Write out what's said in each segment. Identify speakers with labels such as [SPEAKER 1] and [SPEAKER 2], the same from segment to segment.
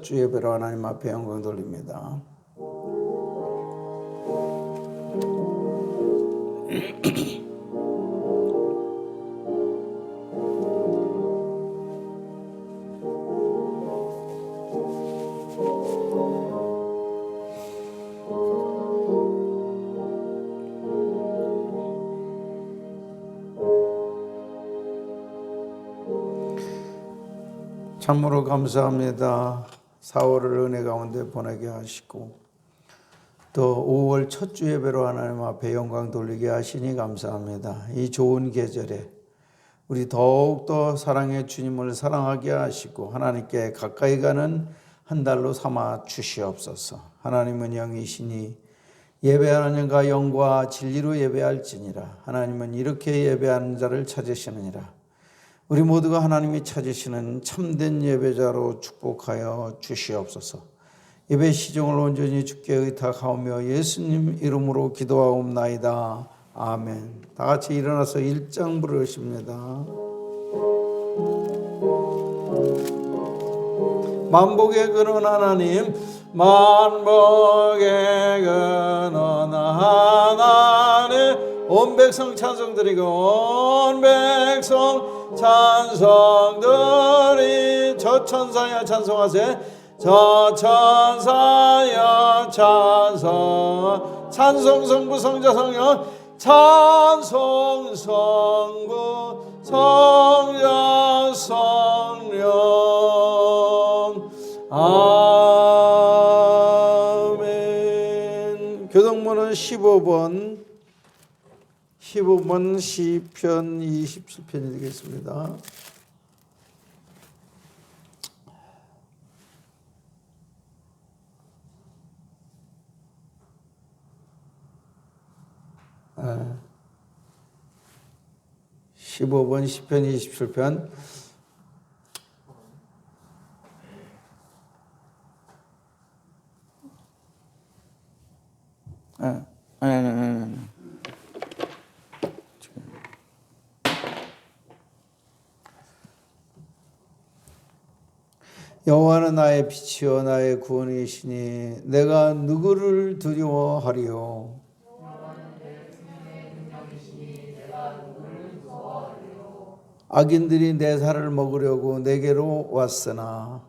[SPEAKER 1] 주 예배로 하나님 앞에 영광 돌립니다. 참으로 감사합니다. 4월을 은혜 가운데 보내게 하시고 또 5월 첫 주 예배로 하나님 앞에 영광 돌리게 하시니 감사합니다. 이 좋은 계절에 우리 더욱더 사랑의 주님을 사랑하게 하시고 하나님께 가까이 가는 한 달로 삼아 주시옵소서. 하나님은 영이시니 예배하는 자가 영과 진리로 예배할지니라. 하나님은 이렇게 예배하는 자를 찾으시느니라. 우리 모두가 하나님이 찾으시는 참된 예배자로 축복하여 주시옵소서. 예배 시종을 온전히 주께 의탁하오며 예수님 이름으로 기도하옵나이다. 아멘. 다 같이 일어나서 1장 부르십니다. 만복의 근원 하나님, 만복의 근원 하나님, 온 백성 찬송드리고 온 백성 찬송들이 저 천사여 찬송하세. 저 천사여 찬송. 찬송 성부 성자 성령. 찬송 성부 성자 성령. 아멘. 교동문은 15번 시편 27편이 되겠습니다. 아, 15번 시편 27편. 아니. 여호와는 나의 빛이요 나의 구원이시니 내가 누구를 두려워하리요. 악인들이 내 살을 먹으려고 내게로 왔으나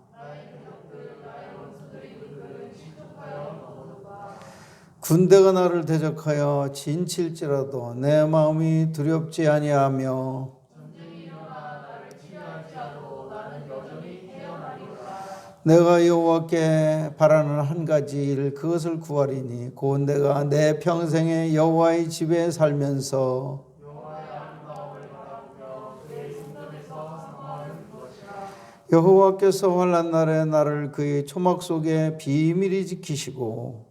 [SPEAKER 1] 군대가 나를 대적하여 진칠지라도 내 마음이 두렵지 아니하며 내가 여호와께 바라는 한 가지 일 그것을 구하리니 곧 내가 내 평생에 여호와의 집에 살면서 여호와께서 환난 날에 나를 그의 초막 속에 비밀히 지키시고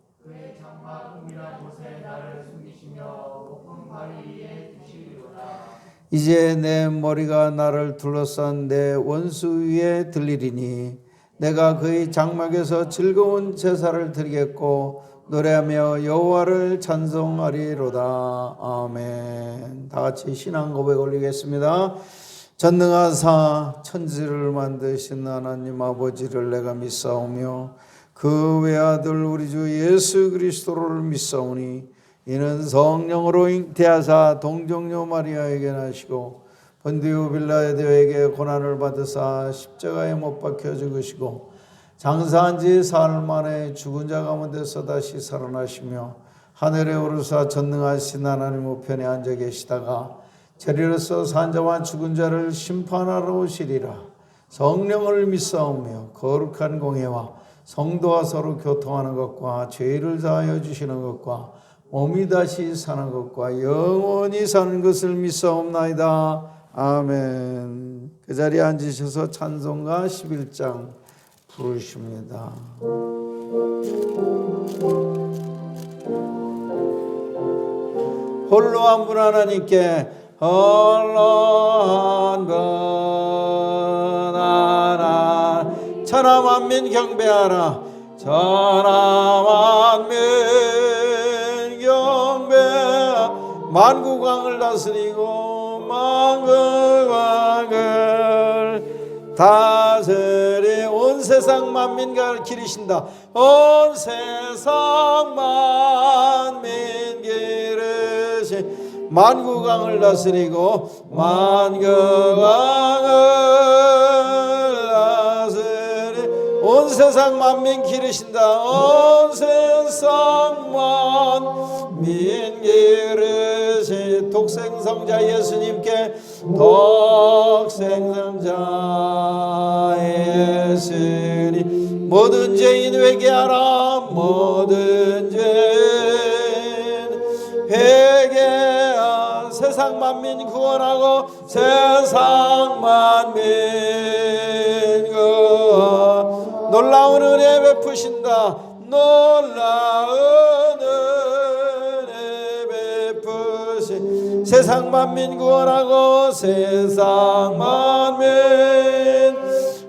[SPEAKER 1] 이제 내 머리가 나를 둘러싼 내 원수 위에 들리리니 내가 그의 장막에서 즐거운 제사를 드리겠고 노래하며 여호와를 찬송하리로다. 아멘. 다 같이 신앙 고백 올리겠습니다. 전능하사 천지를 만드신 하나님 아버지를 내가 믿사오며 그 외아들 우리 주 예수 그리스도를 믿사오니 이는 성령으로 잉태하사 동정녀 마리아에게 나시고 본디오 빌라에게 고난을 받으사 십자가에 못 박혀 죽으시고 장사한 지 사흘 만에 죽은 자 가운데서 다시 살아나시며 하늘에 오르사 전능하신 하나님 우편에 앉아 계시다가 저리로서 산자와 죽은 자를 심판하러 오시리라. 성령을 믿사오며 거룩한 공회와 성도와 서로 교통하는 것과 죄를 사하여 주시는 것과 몸이 다시 사는 것과 영원히 사는 것을 믿사옵나이다. 아멘. 그 자리에 앉으셔서 찬송가 11장 부르십니다. 홀로 한 분 하나님께 홀로 한 분 하나 천하 만민 경배하라. 천하 만민 경배하라. 만국왕을 다스리고 만국왕을 다스리 온 세상 만민을 기르신다. 온 세상 만민 기르신 만국왕을 다스리고 만국왕을 다스리 온 세상 만민 기르신다. 온 세상 만민 기르신 독생성자 예수님께 독생성자 예수님 모든 죄인 회개하라. 모든 죄인 회개하라. 세상 만민 구원하고 세상 만민 구원 놀라운 은혜 베푸신다. 놀라운 은혜 베푸신 세상 만민 구원하고 세상 만민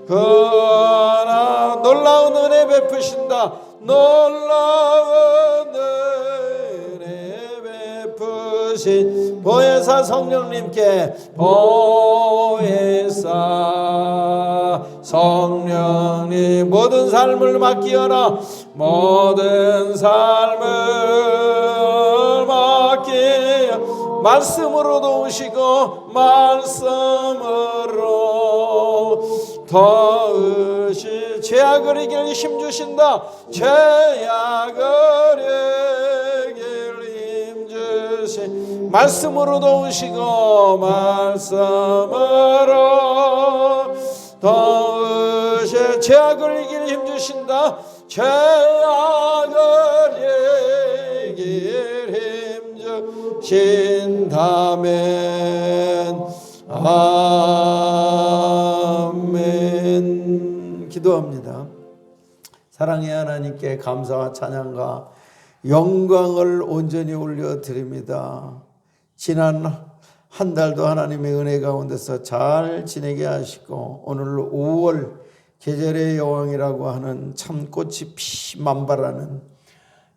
[SPEAKER 1] 구원하고 놀라운 은혜 베푸신다. 놀라운 은혜 베푸신 보혜사 성령님께 보혜사 성령님 모든 삶을 맡기어라. 모든 삶을 맡기어 말씀으로 도우시고 말씀으로 도우시 죄악을 이길 힘주신다. 죄악을 이길 힘주신 말씀으로 도우시고 말씀으로 도우시 죄악을 이길 힘주신다. 죄악을 이길 힘주신다면 아멘. 기도합니다. 사랑의 하나님께 감사와 찬양과 영광을 온전히 올려드립니다. 지난 한 달도 하나님의 은혜 가운데서 잘 지내게 하시고 오늘 5월 계절의 여왕이라고 하는 참꽃이 피만발하는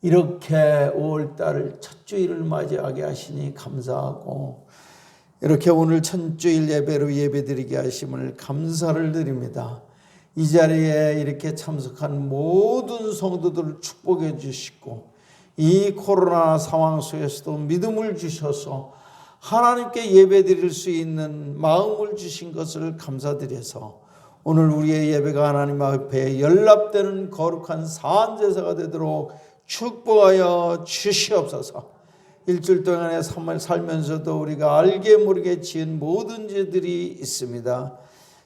[SPEAKER 1] 이렇게 5월달 첫 주일을 맞이하게 하시니 감사하고 이렇게 오늘 첫 주일 예배로 예배드리게 하심을 감사를 드립니다. 이 자리에 이렇게 참석한 모든 성도들을 축복해 주시고 이 코로나 상황 속에서도 믿음을 주셔서 하나님께 예배드릴 수 있는 마음을 주신 것을 감사드려서 오늘 우리의 예배가 하나님 앞에 연락되는 거룩한 사안제사가 되도록 축복하여 주시옵소서. 일주일 동안의 삶을 살면서도 우리가 알게 모르게 지은 모든 죄들이 있습니다.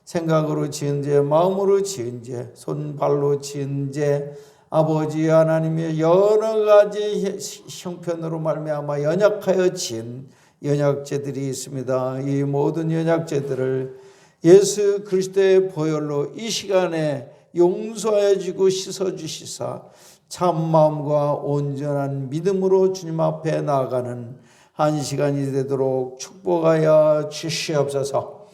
[SPEAKER 1] 생각으로 지은 죄, 마음으로 지은 죄, 손발로 지은 죄, 아버지 하나님의 여러 가지 형편으로 말미암아 연약하여 지은 연약죄들이 있습니다. 이 모든 연약죄들을 예수 그리스도의 보혈로 이 시간에 용서해 주고 씻어 주시사 참마음과 온전한 믿음으로 주님 앞에 나아가는 한 시간이 되도록 축복하여 주시옵소서.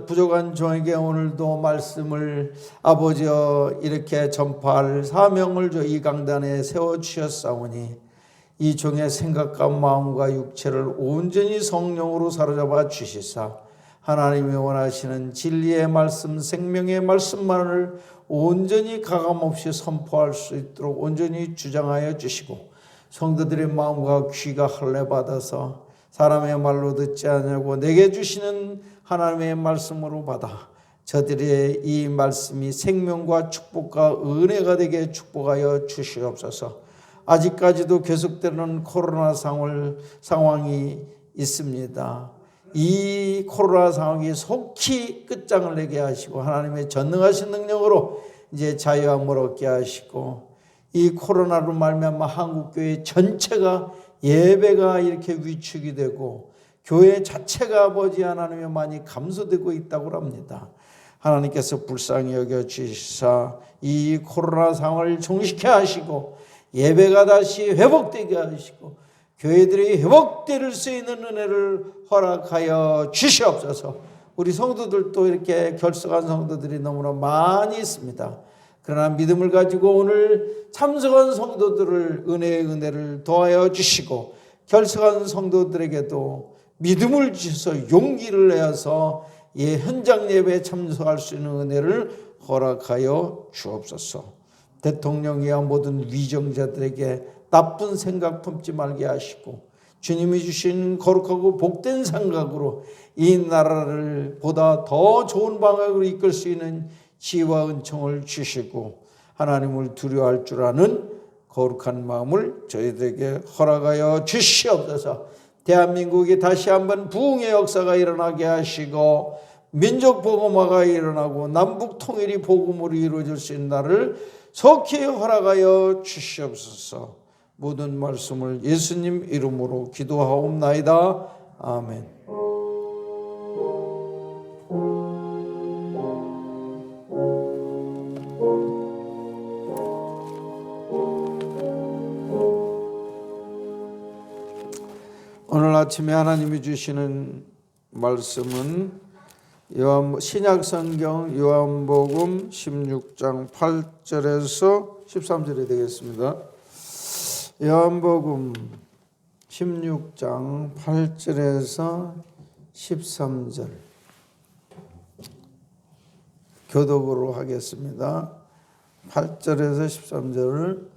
[SPEAKER 1] 부족한 종에게 오늘도 말씀을 아버지여 이렇게 전파할 사명을 이 강단에 세워주셨사오니 이 종의 생각과 마음과 육체를 온전히 성령으로 사로잡아 주시사 하나님이 원하시는 진리의 말씀, 생명의 말씀만을 온전히 가감없이 선포할 수 있도록 온전히 주장하여 주시고 성도들의 마음과 귀가 할례받아서 사람의 말로 듣지 않냐고 내게 주시는 하나님의 말씀으로 받아 저들의 이 말씀이 생명과 축복과 은혜가 되게 축복하여 주시옵소서. 아직까지도 계속되는 코로나 상황이 있습니다. 이 코로나 상황이 속히 끝장을 내게 하시고 하나님의 전능하신 능력으로 이제 자유함을 얻게 하시고 이 코로나로 말미암아 한국교회 전체가 예배가 이렇게 위축이 되고 교회 자체가 아버지 하나님의 많이 감소되고 있다고 합니다. 하나님께서 불쌍히 여겨주시사 이 코로나 상황을 종식해 하시고 예배가 다시 회복되게 하시고 교회들이 회복될 수 있는 은혜를 허락하여 주시옵소서. 우리 성도들도 이렇게 결석한 성도들이 너무나 많이 있습니다. 그러나 믿음을 가지고 오늘 참석한 성도들을 은혜를 더하여 주시고 결석한 성도들에게도 믿음을 주셔서 용기를 내어서 이 현장 예배에 참석할 수 있는 은혜를 허락하여 주옵소서. 대통령이야 모든 위정자들에게 나쁜 생각 품지 말게 하시고 주님이 주신 거룩하고 복된 생각으로 이 나라를 보다 더 좋은 방향으로 이끌 수 있는 지혜와 은총을 주시고 하나님을 두려워할 줄 아는 거룩한 마음을 저희들에게 허락하여 주시옵소서. 대한민국이 다시 한번 부흥의 역사가 일어나게 하시고 민족 복음화가 일어나고 남북 통일이 복음으로 이루어질 수 있는 날을 속히 허락하여 주시옵소서. 모든 말씀을 예수님 이름으로 기도하옵나이다. 아멘. 오늘 아침에 하나님이 주시는 말씀은 신약성경 요한복음 16장 8절에서 13절이 되겠습니다. 요한복음 16장 8절에서 13절 교독으로 하겠습니다. 8절에서 13절을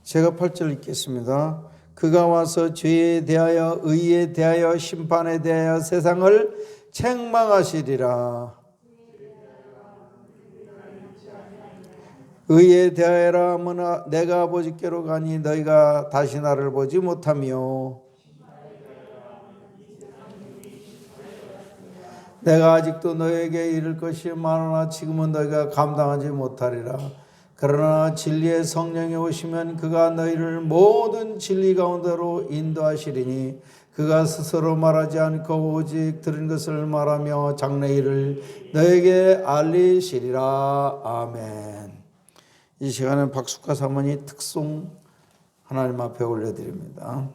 [SPEAKER 1] 제가 8절 읽겠습니다. 그가 와서 죄에 대하여 의에 대하여 심판에 대하여 세상을 책망하시리라. 의에 대하여라 하면 내가 아버지께로 가니 너희가 다시 나를 보지 못하며 내가 아직도 너희에게 이를 것이 많으나 지금은 너희가 감당하지 못하리라. 그러나 진리의 성령이 오시면 그가 너희를 모든 진리 가운데로 인도하시리니 그가 스스로 말하지 않고 오직 들은 것을 말하며 장래일을 너희에게 알리시리라. 아멘. 이 시간에 박숙화 사모님 특송 하나님 앞에 올려드립니다.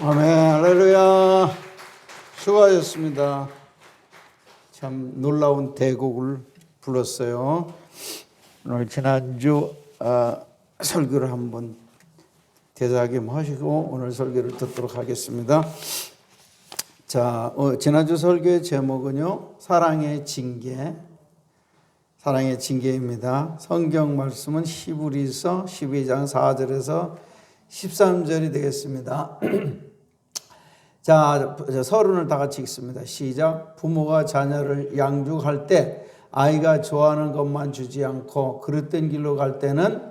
[SPEAKER 1] 아멘, 할렐루야. 수고하셨습니다. 참 놀라운 대곡을 불렀어요. 오늘 지난주 설교를 한번 되살김하시고 오늘 설교를 듣도록 하겠습니다. 자, 지난주 설교의 제목은요, 사랑의 징계. 사랑의 징계입니다. 성경 말씀은 히브리서 12장 4절에서 13절이 되겠습니다. 자, 서론을 다 같이 읽습니다. 시작. 부모가 자녀를 양육할 때 아이가 좋아하는 것만 주지 않고 그릇된 길로 갈 때는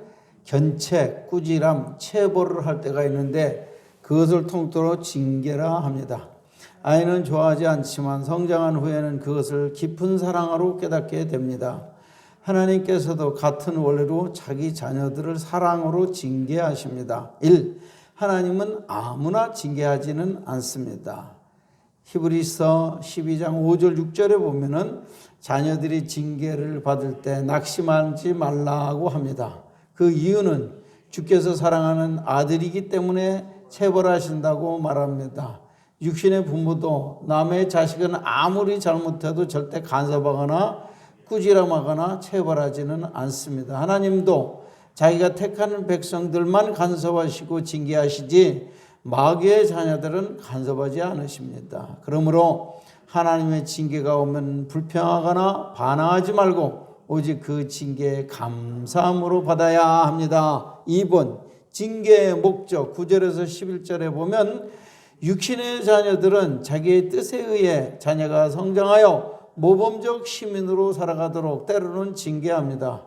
[SPEAKER 1] 견책, 꾸지람, 체벌을 할 때가 있는데 그것을 통틀어 징계라 합니다. 아이는 좋아하지 않지만 성장한 후에는 그것을 깊은 사랑으로 깨닫게 됩니다. 하나님께서도 같은 원리로 자기 자녀들을 사랑으로 징계하십니다. 1. 하나님은 아무나 징계하지는 않습니다. 히브리서 12장 5절 6절에 보면은 자녀들이 징계를 받을 때 낙심하지 말라고 합니다. 그 이유는 주께서 사랑하는 아들이기 때문에 체벌하신다고 말합니다. 육신의 부모도 남의 자식은 아무리 잘못해도 절대 간섭하거나 꾸지람하거나 체벌하지는 않습니다. 하나님도 자기가 택하는 백성들만 간섭하시고 징계하시지 마귀의 자녀들은 간섭하지 않으십니다. 그러므로 하나님의 징계가 오면 불평하거나 반항하지 말고 오직 그 징계에 감사함으로 받아야 합니다. 2번 징계의 목적 9절에서 11절에 보면 육신의 자녀들은 자기의 뜻에 의해 자녀가 성장하여 모범적 시민으로 살아가도록 때로는 징계합니다.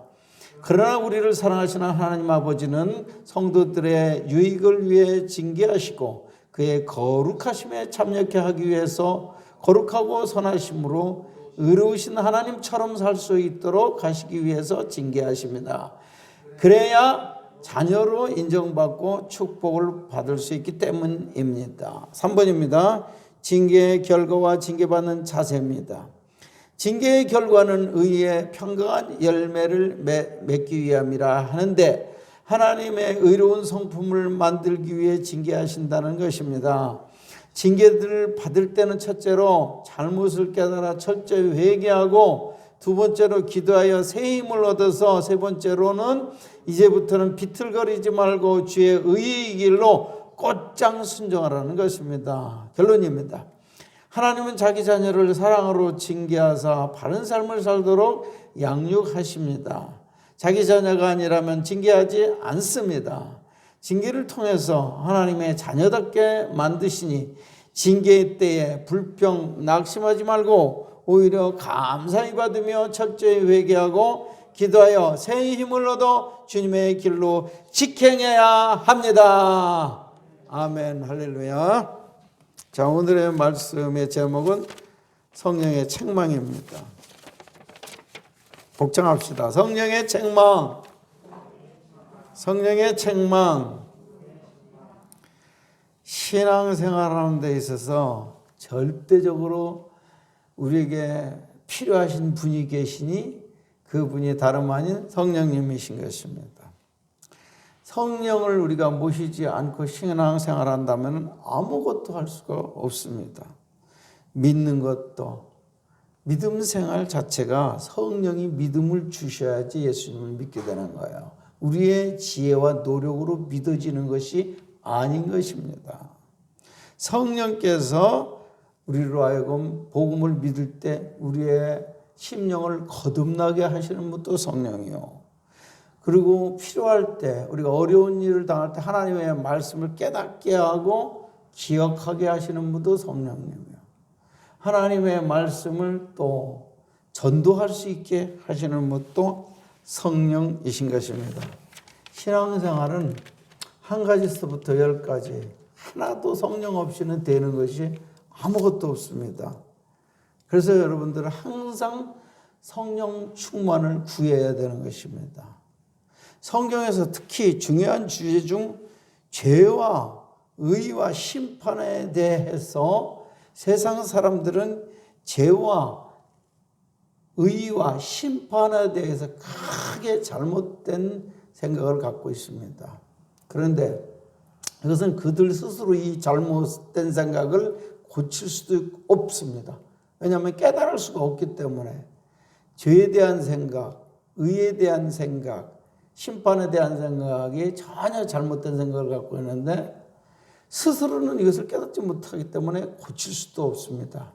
[SPEAKER 1] 그러나 우리를 사랑하시는 하나님 아버지는 성도들의 유익을 위해 징계하시고 그의 거룩하심에 참여케 하기 위해서 거룩하고 선하심으로 의로우신 하나님처럼 살 수 있도록 하시기 위해서 징계하십니다. 그래야 자녀로 인정받고 축복을 받을 수 있기 때문입니다. 3번입니다. 징계의 결과와 징계받는 자세입니다. 징계의 결과는 의의 평강한 열매를 맺기 위함이라 하는데 하나님의 의로운 성품을 만들기 위해 징계하신다는 것입니다. 징계들을 받을 때는 첫째로 잘못을 깨달아 철저히 회개하고 두 번째로 기도하여 새 힘을 얻어서 세 번째로는 이제부터는 비틀거리지 말고 주의 의의 길로 곧장 순종하라는 것입니다. 결론입니다. 하나님은 자기 자녀를 사랑으로 징계하사 바른 삶을 살도록 양육하십니다. 자기 자녀가 아니라면 징계하지 않습니다. 징계를 통해서 하나님의 자녀답게 만드시니 징계의 때에 불평, 낙심하지 말고 오히려 감사히 받으며 철저히 회개하고 기도하여 새 힘을 얻어 주님의 길로 직행해야 합니다. 아멘, 할렐루야. 자, 오늘의 말씀의 제목은 성령의 책망입니다. 복창합시다. 성령의 책망. 성령의 책망. 신앙생활하는 데 있어서 절대적으로 우리에게 필요하신 분이 계시니 그분이 다름 아닌 성령님이신 것입니다. 성령을 우리가 모시지 않고 신앙생활한다면 아무것도 할 수가 없습니다. 믿는 것도 믿음 생활 자체가 성령이 믿음을 주셔야지 예수님을 믿게 되는 거예요. 우리의 지혜와 노력으로 믿어지는 것이 아닌 것입니다. 성령께서 우리로 하여금 복음을 믿을 때 우리의 심령을 거듭나게 하시는 분도 성령이요. 그리고 필요할 때 우리가 어려운 일을 당할 때 하나님의 말씀을 깨닫게 하고 기억하게 하시는 분도 성령님이요. 하나님의 말씀을 또 전도할 수 있게 하시는 분도 성령이신 것입니다. 신앙생활은 한 가지서부터 10가지 하나도 성령 없이는 되는 것이 아무것도 없습니다. 그래서 여러분들은 항상 성령 충만을 구해야 되는 것입니다. 성경에서 특히 중요한 주제 중 죄와 의와 심판에 대해서 세상 사람들은 죄와 의와 심판에 대해서 크게 잘못된 생각을 갖고 있습니다. 그런데 그것은 그들 스스로 이 잘못된 생각을 고칠 수도 없습니다. 왜냐하면 깨달을 수가 없기 때문에 죄에 대한 생각, 의에 대한 생각, 심판에 대한 생각이 전혀 잘못된 생각을 갖고 있는데 스스로는 이것을 깨닫지 못하기 때문에 고칠 수도 없습니다.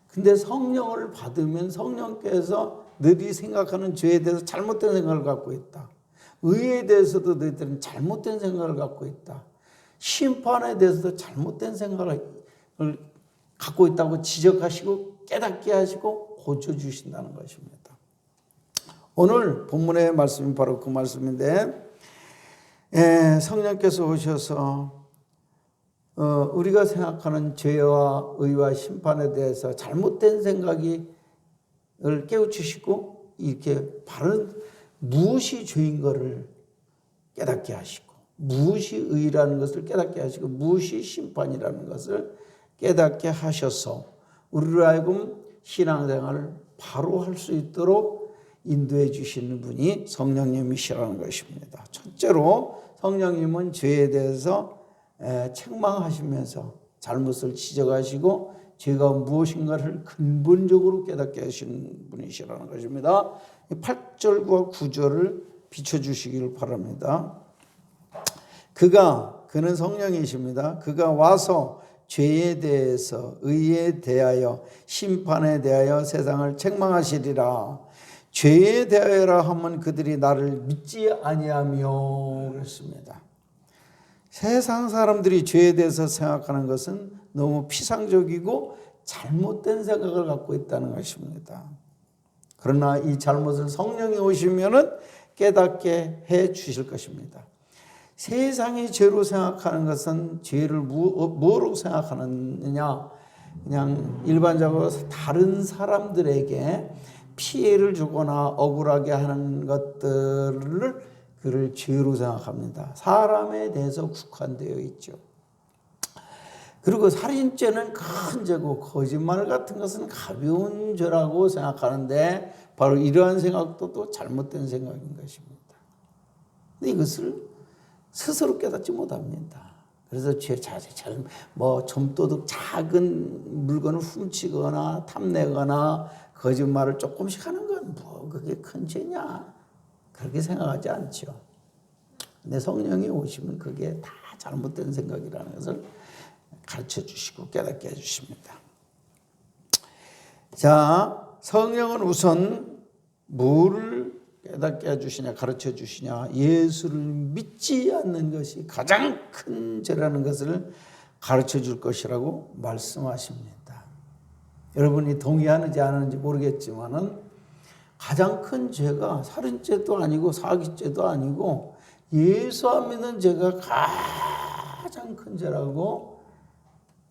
[SPEAKER 1] 근데 성령을 받으면 성령께서 너희들이 생각하는 죄에 대해서 잘못된 생각을 갖고 있다. 의에 대해서도 너희들은 잘못된 생각을 갖고 있다. 심판에 대해서도 잘못된 생각을 갖고 있다고 지적하시고 깨닫게 하시고 고쳐주신다는 것입니다. 오늘 본문의 말씀이 바로 그 말씀인데 성령께서 오셔서 우리가 생각하는 죄와 의와 심판에 대해서 잘못된 생각을 깨우치시고 이렇게 바른 무엇이 죄인 것을 깨닫게 하시고 무엇이 의라는 것을 깨닫게 하시고 무엇이 심판이라는 것을 깨닫게 하셔서 우리로 하여금 신앙생활을 바로 할 수 있도록 인도해 주시는 분이 성령님이시라는 것입니다. 첫째로 성령님은 죄에 대해서 책망하시면서 잘못을 지적하시고 죄가 무엇인가를 근본적으로 깨닫게 하시는 분이시라는 것입니다. 8절과 9절을 비춰주시길 바랍니다. 그는 성령이십니다. 그가 와서 죄에 대해서 의에 대하여 심판에 대하여 세상을 책망하시리라. 죄에 대하여라 하면 그들이 나를 믿지 아니하며 그랬습니다. 세상 사람들이 죄에 대해서 생각하는 것은 너무 피상적이고 잘못된 생각을 갖고 있다는 것입니다. 그러나 이 잘못을 성령이 오시면은 깨닫게 해 주실 것입니다. 세상이 죄로 생각하는 것은 죄를 뭐로 생각하느냐? 그냥 일반적으로 다른 사람들에게 피해를 주거나 억울하게 하는 것들을 그를 죄로 생각합니다. 사람에 대해서 국한되어 있죠. 그리고 살인죄는 큰 죄고 거짓말 같은 것은 가벼운 죄라고 생각하는데 바로 이러한 생각도 또 잘못된 생각인 것입니다. 근데 이것을 스스로 깨닫지 못합니다. 그래서 좀도둑 작은 물건을 훔치거나 탐내거나 거짓말을 조금씩 하는 건 뭐 그게 큰 죄냐? 그렇게 생각하지 않죠. 근데 성령이 오시면 그게 다 잘못된 생각이라는 것을 가르쳐 주시고 깨닫게 해 주십니다. 자, 성령은 우선 뭐를 깨닫게 해 주시냐, 가르쳐 주시냐? 예수를 믿지 않는 것이 가장 큰 죄라는 것을 가르쳐 줄 것이라고 말씀하십니다. 여러분이 동의하는지 안 하는지 모르겠지만은 가장 큰 죄가 살인죄도 아니고 사기죄도 아니고 예수 안 믿는 죄가 가장 큰 죄라고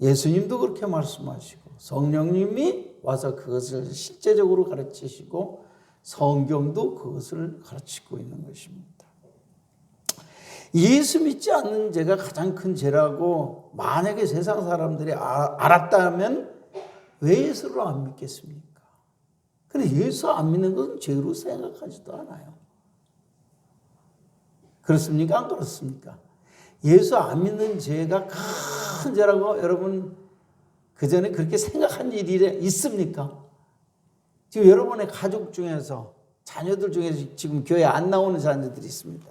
[SPEAKER 1] 예수님도 그렇게 말씀하시고 성령님이 와서 그것을 실제적으로 가르치시고 성경도 그것을 가르치고 있는 것입니다. 예수 믿지 않는 죄가 가장 큰 죄라고 만약에 세상 사람들이 알았다면 왜 예수를 안 믿겠습니까? 근데 예수 안 믿는 것은 죄로 생각하지도 않아요. 그렇습니까? 안 그렇습니까? 예수 안 믿는 죄가 큰 죄라고 여러분 그 전에 그렇게 생각한 일이 있습니까? 지금 여러분의 가족 중에서 자녀들 중에서 지금 교회 안 나오는 자녀들이 있습니다.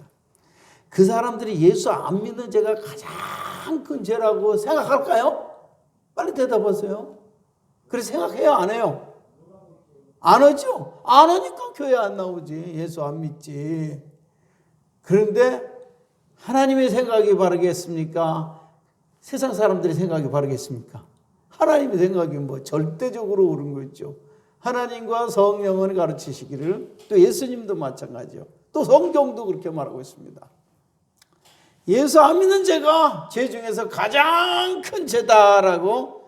[SPEAKER 1] 그 사람들이 예수 안 믿는 죄가 가장 큰 죄라고 생각할까요? 빨리 대답하세요. 그래 생각해요? 안 해요? 안 하죠? 안 하니까 교회 안 나오지. 예수 안 믿지. 그런데 하나님의 생각이 바르겠습니까? 세상 사람들의 생각이 바르겠습니까? 하나님의 생각이 뭐 절대적으로 옳은 거 있죠. 하나님과 성령을 가르치시기를 또 예수님도 마찬가지요. 또 성경도 그렇게 말하고 있습니다. 예수 안 믿는 죄가 죄 중에서 가장 큰 죄다라고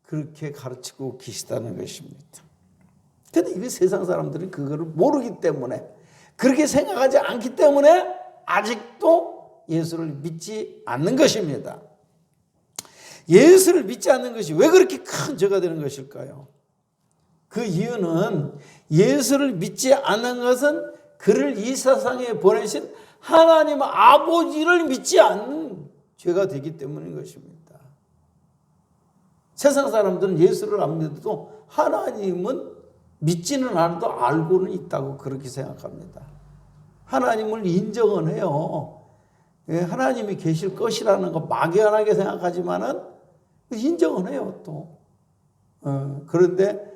[SPEAKER 1] 그렇게 가르치고 계시다는 것입니다. 그런데 이 세상 사람들은 그거를 모르기 때문에 그렇게 생각하지 않기 때문에 아직도 예수를 믿지 않는 것입니다. 예수를 믿지 않는 것이 왜 그렇게 큰 죄가 되는 것일까요? 그 이유는 예수를 믿지 않는 것은 그를 이 세상에 보내신 하나님 아버지를 믿지 않는 죄가 되기 때문인 것입니다. 세상 사람들은 예수를 안 믿어도 하나님은 믿지는 않아도 알고는 있다고 그렇게 생각합니다. 하나님을 인정은 해요. 하나님이 계실 것이라는 거 막연하게 생각하지만은 인정은 해요 또. 그런데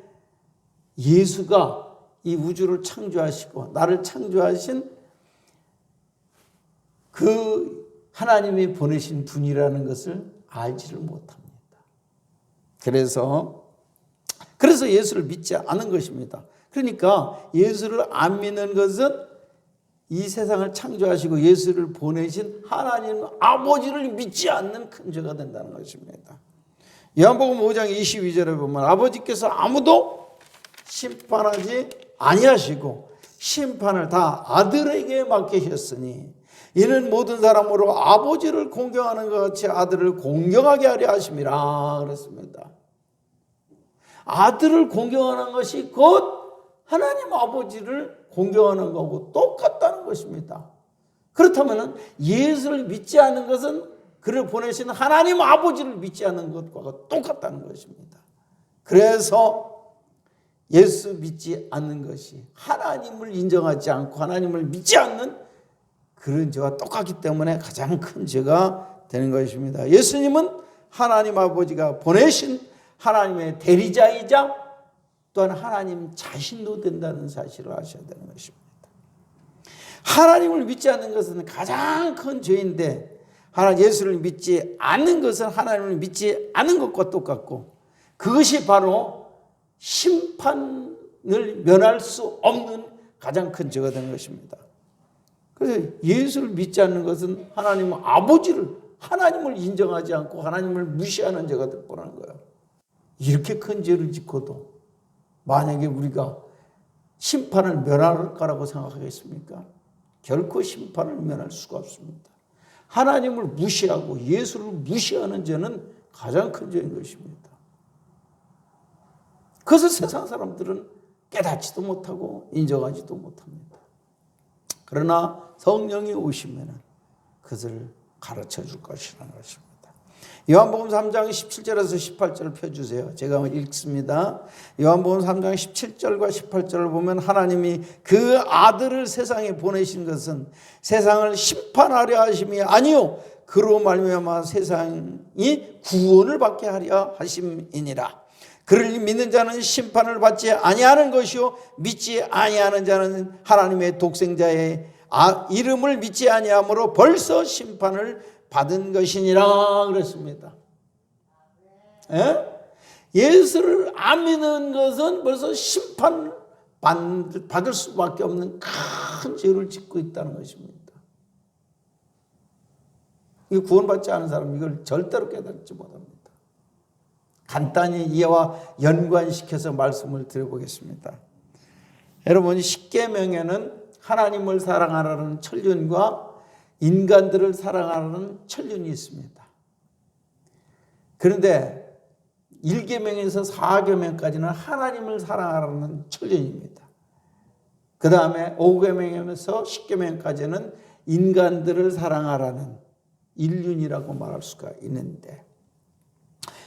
[SPEAKER 1] 예수가 이 우주를 창조하시고 나를 창조하신 그 하나님이 보내신 분이라는 것을 알지를 못합니다. 그래서 예수를 믿지 않은 것입니다. 그러니까 예수를 안 믿는 것은 이 세상을 창조하시고 예수를 보내신 하나님 아버지를 믿지 않는 큰 죄가 된다는 것입니다. 요한복음 5장 22절에 보면 아버지께서 아무도 심판하지 아니하시고 심판을 다 아들에게 맡기셨으니 이는 모든 사람으로 아버지를 공경하는 것 같이 아들을 공경하게 하려 하심이라 그랬습니다. 아들을 공경하는 것이 곧 하나님 아버지를 공경하는 거고 똑같다는 것입니다. 그렇다면 예수를 믿지 않는 것은 그를 보내신 하나님 아버지를 믿지 않는 것과 똑같다는 것입니다. 그래서 예수 믿지 않는 것이 하나님을 인정하지 않고 하나님을 믿지 않는 그런 죄와 똑같기 때문에 가장 큰 죄가 되는 것입니다. 예수님은 하나님 아버지가 보내신 하나님의 대리자이자 또한 하나님 자신도 된다는 사실을 아셔야 되는 것입니다. 하나님을 믿지 않는 것은 가장 큰 죄인데 예수를 믿지 않는 것은 하나님을 믿지 않는 것과 똑같고 그것이 바로 심판을 면할 수 없는 가장 큰 죄가 되는 것입니다. 그래서 예수를 믿지 않는 것은 하나님 아버지를 하나님을 인정하지 않고 하나님을 무시하는 죄가 될 뻔한 거예요. 이렇게 큰 죄를 짓고도 만약에 우리가 심판을 면할 거라고 생각하겠습니까? 결코 심판을 면할 수가 없습니다. 하나님을 무시하고 예수를 무시하는 죄는 가장 큰 죄인 것입니다. 그것을 세상 사람들은 깨닫지도 못하고 인정하지도 못합니다. 그러나 성령이 오시면 그것을 가르쳐 줄 것이라는 것입니다. 요한복음 3장 17절에서 18절을 펴주세요. 제가 읽습니다. 요한복음 3장 17절과 18절을 보면 하나님이 그 아들을 세상에 보내신 것은 세상을 심판하려 하심이 아니요 그로 말미암아 세상이 구원을 받게 하려 하심이니라. 그를 믿는 자는 심판을 받지 아니하는 것이요 믿지 아니하는 자는 하나님의 독생자의 이름을 믿지 아니하므로 벌써 심판을 받은 것이니라 그랬습니다. 예수를 안 믿는 것은 벌써 심판 받을 수밖에 없는 큰 죄를 짓고 있다는 것입니다. 이 구원받지 않은 사람은 이걸 절대로 깨닫지 못합니다. 간단히 이와 연관시켜서 말씀을 드려보겠습니다. 여러분, 십계명에는 하나님을 사랑하라는 천륜과 인간들을 사랑하는 천륜이 있습니다. 그런데 1계명에서 4계명까지는 하나님을 사랑하라는 천륜입니다. 그 다음에 5계명에서 10계명까지는 인간들을 사랑하라는 인륜이라고 말할 수가 있는데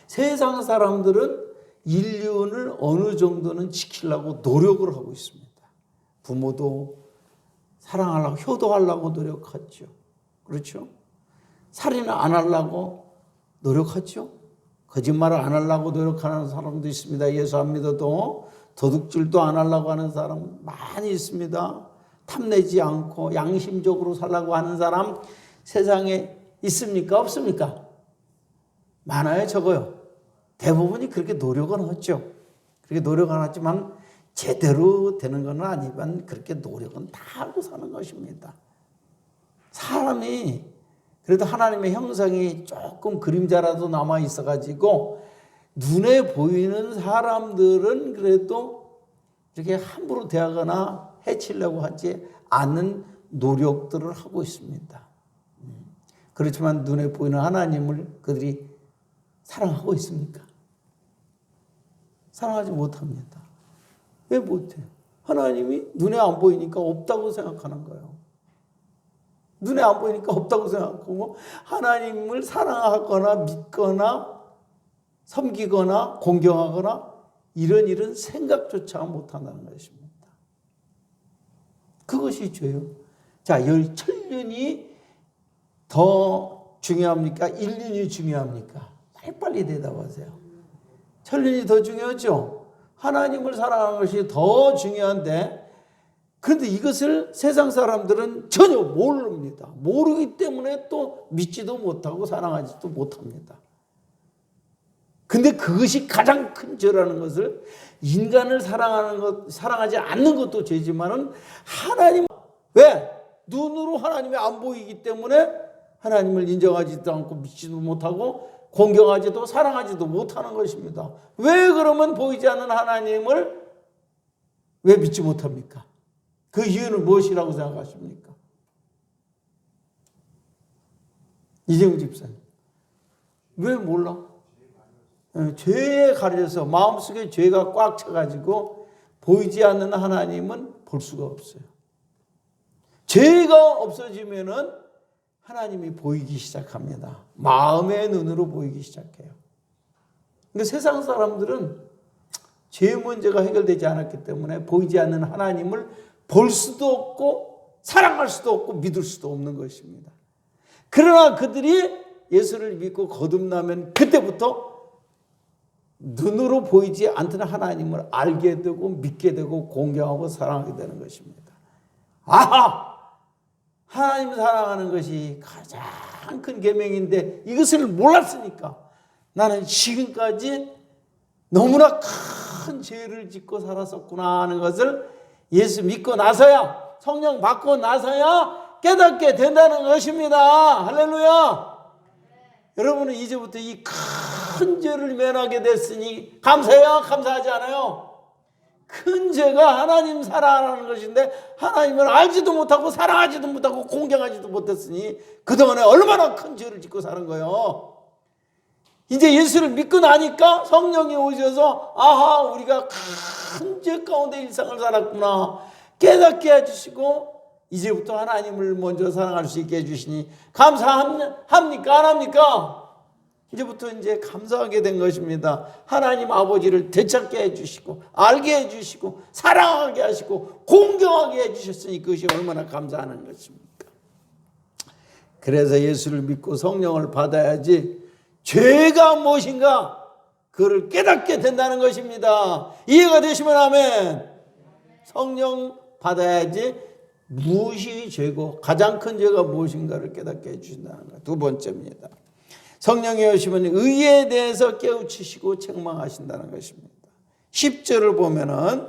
[SPEAKER 1] 세상 사람들은 인륜을 어느 정도는 지키려고 노력을 하고 있습니다. 부모도 사랑하려고 효도하려고 노력하죠. 그렇죠? 살인을 안 하려고 노력하죠. 거짓말을 안 하려고 노력하는 사람도 있습니다. 예수 안 믿어도 도둑질도 안 하려고 하는 사람 많이 있습니다. 탐내지 않고 양심적으로 살려고 하는 사람 세상에 있습니까? 없습니까? 많아요, 적어요. 대부분이 그렇게 노력은 하죠. 그렇게 노력은 하지만 제대로 되는 건 아니지만 그렇게 노력은 다 하고 사는 것입니다. 사람이 그래도 하나님의 형상이 조금 그림자라도 남아 있어가지고 눈에 보이는 사람들은 그래도 이렇게 함부로 대하거나 해치려고 하지 않는 노력들을 하고 있습니다. 그렇지만 눈에 보이는 하나님을 그들이 사랑하고 있습니까? 사랑하지 못합니다. 왜 못해요? 하나님이 눈에 안 보이니까 없다고 생각하는 거예요. 눈에 안 보이니까 없다고 생각하고 하나님을 사랑하거나 믿거나 섬기거나 공경하거나 이런 생각조차 못한다는 것입니다. 그것이 죄요. 자, 천년이 더 중요합니까? 1년이 중요합니까? 빨리빨리 대답하세요. 천년이 더 중요하죠? 하나님을 사랑하는 것이 더 중요한데, 그런데 이것을 세상 사람들은 전혀 모릅니다. 모르기 때문에 또 믿지도 못하고 사랑하지도 못합니다. 근데 그것이 가장 큰 죄라는 것을, 인간을 사랑하지 않는 것도 죄지만은 하나님, 왜? 눈으로 하나님이 안 보이기 때문에 하나님을 인정하지도 않고 믿지도 못하고 공경하지도 사랑하지도 못하는 것입니다. 왜 그러면 보이지 않는 하나님을 왜 믿지 못합니까? 그 이유는 무엇이라고 생각하십니까? 이재용 집사님, 왜 몰라? 죄에 가려서 마음속에 죄가 꽉 차가지고 보이지 않는 하나님은 볼 수가 없어요. 죄가 없어지면은 하나님이 보이기 시작합니다. 마음의 눈으로 보이기 시작해요. 근데 세상 사람들은 죄 문제가 해결되지 않았기 때문에 보이지 않는 하나님을 볼 수도 없고 사랑할 수도 없고 믿을 수도 없는 것입니다. 그러나 그들이 예수를 믿고 거듭나면 그때부터 눈으로 보이지 않던 하나님을 알게 되고 믿게 되고 공경하고 사랑하게 되는 것입니다. 아하! 하나님 사랑하는 것이 가장 큰 계명인데 이것을 몰랐으니까 나는 지금까지 너무나 큰 죄를 짓고 살았었구나 하는 것을 예수 믿고 나서야, 성령 받고 나서야 깨닫게 된다는 것입니다. 할렐루야. 여러분은 이제부터 이 큰 죄를 면하게 됐으니 감사해요? 감사하지 않아요? 큰 죄가 하나님 사랑하는 것인데 하나님을 알지도 못하고 사랑하지도 못하고 공경하지도 못했으니 그동안에 얼마나 큰 죄를 짓고 사는 거예요. 이제 예수를 믿고 나니까 성령이 오셔서 아하, 우리가 큰 죄 가운데 일상을 살았구나 깨닫게 해주시고 이제부터 하나님을 먼저 사랑할 수 있게 해주시니 감사합니까? 안 합니까? 이제부터 이제 감사하게 된 것입니다. 하나님 아버지를 되찾게 해주시고 알게 해주시고 사랑하게 하시고 공경하게 해주셨으니 그것이 얼마나 감사하는 것입니까? 그래서 예수를 믿고 성령을 받아야지 죄가 무엇인가 그를 깨닫게 된다는 것입니다. 이해가 되시면 아멘. 성령 받아야지 무엇이 죄고 가장 큰 죄가 무엇인가를 깨닫게 해주신다는 것. 두 번째입니다. 성령이 오시면 의에 대해서 깨우치시고 책망하신다는 것입니다. 10절을 보면은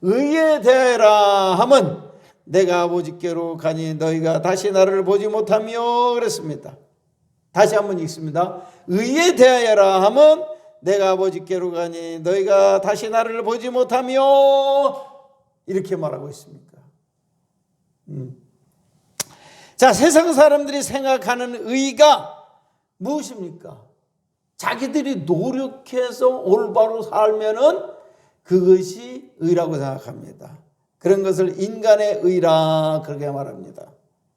[SPEAKER 1] 의에 대하여라 하면 내가 아버지께로 가니 너희가 다시 나를 보지 못하며 그랬습니다. 다시 한번 읽습니다. 의에 대하여라 하면 내가 아버지께로 가니 너희가 다시 나를 보지 못하며 이렇게 말하고 있습니까? 자, 세상 사람들이 생각하는 의가 무엇입니까? 자기들이 노력해서 올바로 살면은 그것이 의라고 생각합니다. 그런 것을 인간의 의라 그렇게 말합니다.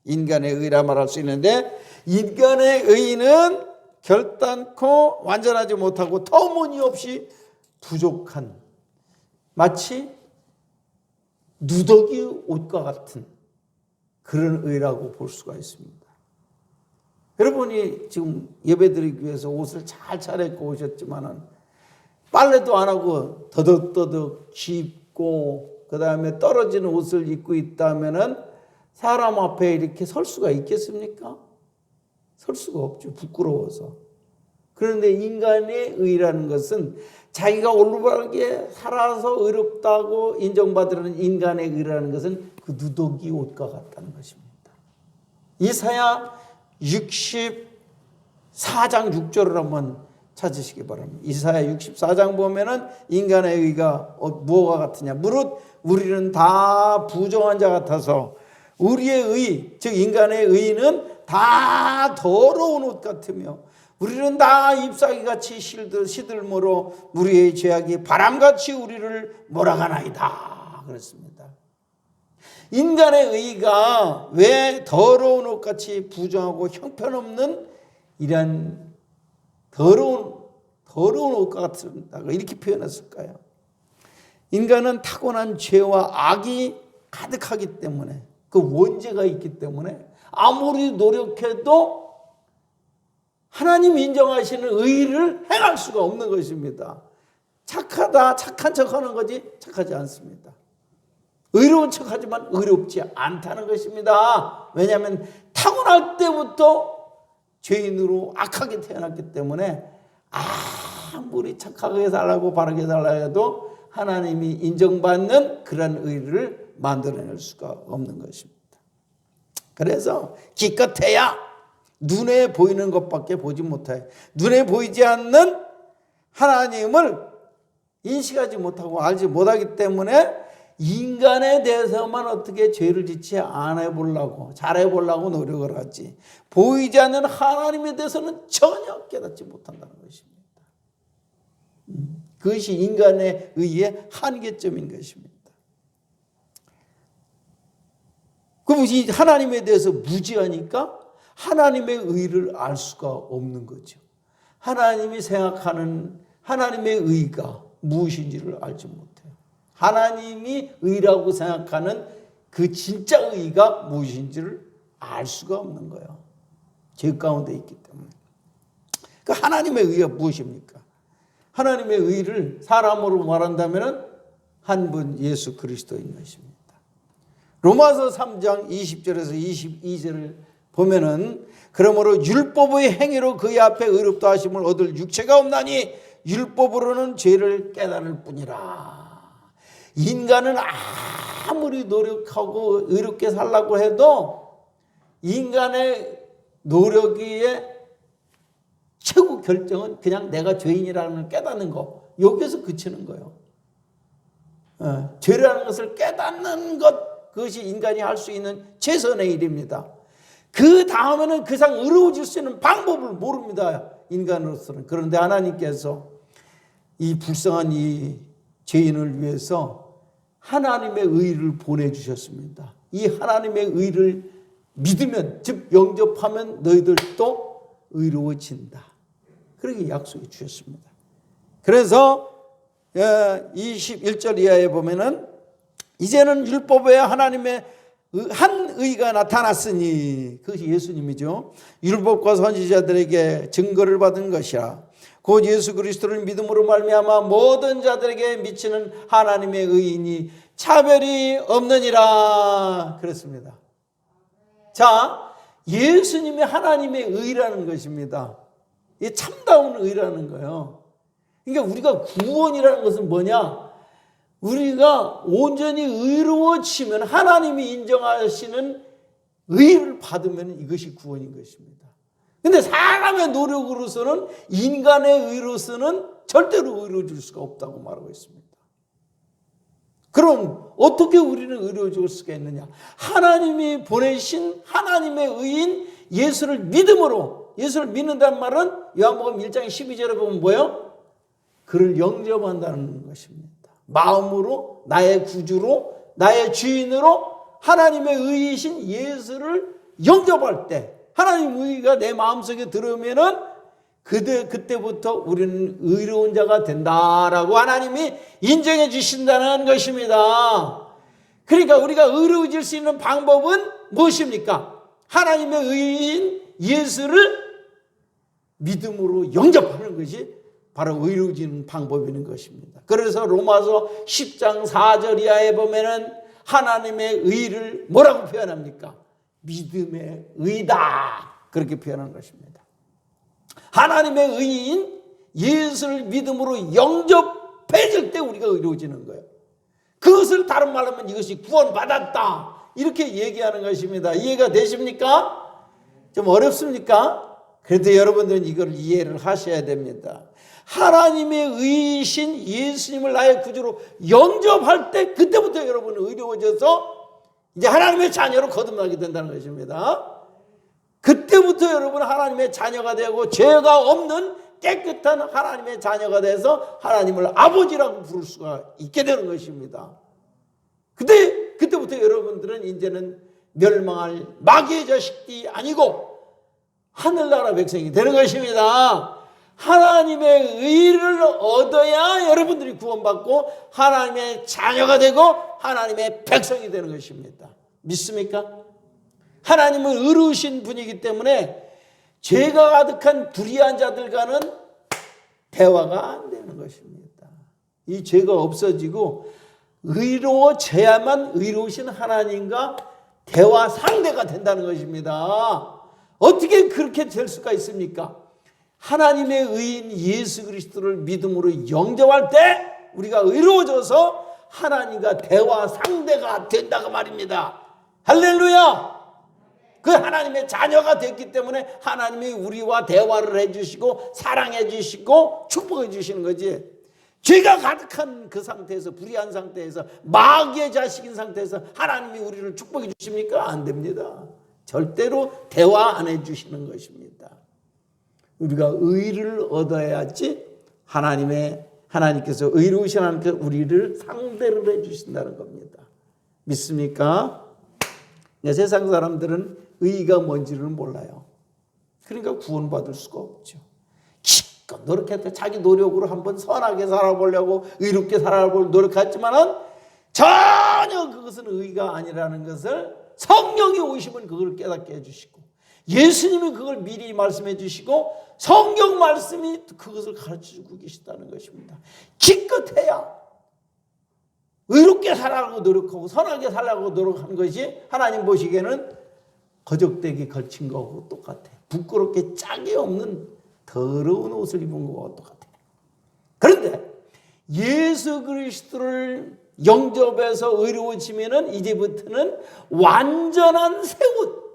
[SPEAKER 1] 인간의 의라 말할 수 있는데 인간의 의는 결단코 완전하지 못하고 터무니없이 부족한 마치 누더기 옷과 같은 그런 의라고 볼 수가 있습니다. 여러분이 지금 예배드리기 위해서 옷을 잘 차려입고 오셨지만은 빨래도 안 하고 더덕더덕 입고 그 다음에 떨어지는 옷을 입고 있다면은 사람 앞에 이렇게 설 수가 있겠습니까? 설 수가 없죠. 부끄러워서. 그런데 인간의 의라는 것은 자기가 올바르게 살아서 의롭다고 인정받으려는 인간의 의라는 것은 그 누더기 옷과 같다는 것입니다. 이사야 64장 6절을 한번 찾으시기 바랍니다. 이사야 64장 보면은 인간의 의가 무엇과 같으냐? 무릇 우리는 다 부정한 자 같아서 우리의 의, 즉 인간의 의는 다 더러운 옷 같으며 우리는 다 잎사귀같이 시들므로 우리의 죄악이 바람같이 우리를 몰아가나이다. 그렇습니다. 인간의 의가 왜 더러운 옷같이 부정하고 형편없는 이런 더러운 옷과 같다고 이렇게 표현했을까요? 인간은 타고난 죄와 악이 가득하기 때문에, 그 원죄가 있기 때문에 아무리 노력해도 하나님이 인정하시는 의를 행할 수가 없는 것입니다. 착하다, 착한 척하는 거지 착하지 않습니다. 의로운 척하지만 의롭지 않다는 것입니다. 왜냐하면 타고날 때부터 죄인으로 악하게 태어났기 때문에 아무리 착하게 살라고 바르게 살라 해도 하나님이 인정받는 그런 의를 만들어낼 수가 없는 것입니다. 그래서 기껏해야 눈에 보이는 것밖에 보지 못해, 눈에 보이지 않는 하나님을 인식하지 못하고 알지 못하기 때문에 인간에 대해서만 어떻게 죄를 짓지 않아보려고, 잘해보려고 노력을 하지, 보이지 않는 하나님에 대해서는 전혀 깨닫지 못한다는 것입니다. 그것이 인간의 의의 한계점인 것입니다. 그럼 이 하나님에 대해서 무지하니까 하나님의 의를 알 수가 없는 거죠. 하나님이 생각하는 하나님의 의가 무엇인지를 알지 못해요. 하나님이 의라고 생각하는 그 진짜 의가 무엇인지를 알 수가 없는 거예요. 죄 가운데 있기 때문에. 그 하나님의 의가 무엇입니까? 하나님의 의를 사람으로 말한다면 한 분 예수 그리스도인 것입니다. 로마서 3장 20절에서 22절을 보면은 그러므로 율법의 행위로 그의 앞에 의롭다 하심을 얻을 육체가 없나니 율법으로는 죄를 깨달을 뿐이라. 인간은 아무리 노력하고 의롭게 살라고 해도 인간의 노력의 최고 결정은 그냥 내가 죄인이라는 걸 깨닫는 거, 여기에서 그치는 거예요. 죄라는 것을 깨닫는 것, 그것이 인간이 할 수 있는 최선의 일입니다. 그 다음에는 그 이상 의로워질 수 있는 방법을 모릅니다, 인간으로서는. 그런데 하나님께서 이 불쌍한 이 죄인을 위해서 하나님의 의를 보내주셨습니다. 이 하나님의 의를 믿으면, 즉 영접하면 너희들도 의로워진다, 그렇게 약속해 주셨습니다. 그래서 21절 이하에 보면은 이제는 율법에 하나님의 한 의가 나타났으니, 그것이 예수님이죠. 율법과 선지자들에게 증거를 받은 것이라. 곧 예수 그리스도를 믿음으로 말미암아 모든 자들에게 미치는 하나님의 의인이 차별이 없느니라 그랬습니다. 자, 예수님이 하나님의 의라는 것입니다. 이게 참다운 의라는 거예요. 그러니까 우리가 구원이라는 것은 뭐냐? 우리가 온전히 의로워지면, 하나님이 인정하시는 의를 받으면 이것이 구원인 것입니다. 근데 사람의 노력으로서는, 인간의 의로서는 절대로 의로워질 수가 없다고 말하고 있습니다. 그럼 어떻게 우리는 의로워질 수가 있느냐? 하나님이 보내신 하나님의 의인 예수를 믿음으로, 예수를 믿는다는 말은 요한복음 1장 12절에 보면 뭐예요? 그를 영접한다는 것입니다. 마음으로, 나의 구주로, 나의 주인으로 하나님의 의이신 예수를 영접할 때, 하나님의 의가 내 마음속에 들어오면은 그때부터 우리는 의로운 자가 된다라고 하나님이 인정해 주신다는 것입니다. 그러니까 우리가 의로워질 수 있는 방법은 무엇입니까? 하나님의 의인 예수를 믿음으로 영접하는 것이 바로 의로워지는 방법인 것입니다. 그래서 로마서 10장 4절 이하에 보면은 하나님의 의를 뭐라고 표현합니까? 믿음의 의다, 그렇게 표현한 것입니다. 하나님의 의인 예수를 믿음으로 영접해질 때 우리가 의로워지는 거예요. 그것을 다른 말로 하면 이것이 구원받았다, 이렇게 얘기하는 것입니다. 이해가 되십니까? 좀 어렵습니까? 그래도 여러분들은 이걸 이해를 하셔야 됩니다. 하나님의 의이신 예수님을 나의 구주로 영접할 때, 그때부터 여러분은 의로워져서 이제 하나님의 자녀로 거듭나게 된다는 것입니다. 그때부터 여러분은 하나님의 자녀가 되고 죄가 없는 깨끗한 하나님의 자녀가 돼서 하나님을 아버지라고 부를 수가 있게 되는 것입니다. 그때부터 그때부터 여러분들은 이제는 멸망할 마귀의 자식이 아니고 하늘나라 백성이 되는 것입니다. 하나님의 의를 얻어야 여러분들이 구원받고 하나님의 자녀가 되고 하나님의 백성이 되는 것입니다. 믿습니까? 하나님은 의로우신 분이기 때문에 죄가 가득한 불의한 자들과는 대화가 안 되는 것입니다. 이 죄가 없어지고 의로워져야만 의로우신 하나님과 대화 상대가 된다는 것입니다. 어떻게 그렇게 될 수가 있습니까? 하나님의 의인 예수 그리스도를 믿음으로 영접할 때 우리가 의로워져서 하나님과 대화 상대가 된다고 말입니다. 할렐루야! 그 하나님의 자녀가 됐기 때문에 하나님이 우리와 대화를 해주시고 사랑해 주시고 축복해 주시는 거지. 죄가 가득한 그 상태에서, 불의한 상태에서, 마귀의 자식인 상태에서 하나님이 우리를 축복해 주십니까? 안 됩니다. 절대로 대화 안 해 주시는 것입니다. 우리가 의를 얻어야지 하나님께서 의로우신 하나님께서 우리를 상대를 해 주신다는 겁니다. 믿습니까? 세상 사람들은 의의가 뭔지를 몰라요. 그러니까 구원받을 수가 없죠. 기껏 노력했다. 자기 노력으로 한번 선하게 살아보려고 의롭게 살아보려고 노력했지만은 전혀 그것은 의의가 아니라는 것을 성령이 오시면 그걸 깨닫게 해주시고 예수님이 그걸 미리 말씀해 주시고 성경 말씀이 그것을 가르쳐주고 계시다는 것입니다. 기껏해야 의롭게 살아가고 노력하고 선하게 살아가고 노력하는 것이 하나님 보시기에는 거적대기 걸친 거하고 똑같아요. 부끄럽게 짝이 없는 더러운 옷을 입은 거하고 똑같아요. 그런데 예수 그리스도를 영접해서 의로워지면은 이제부터는 완전한 새 옷,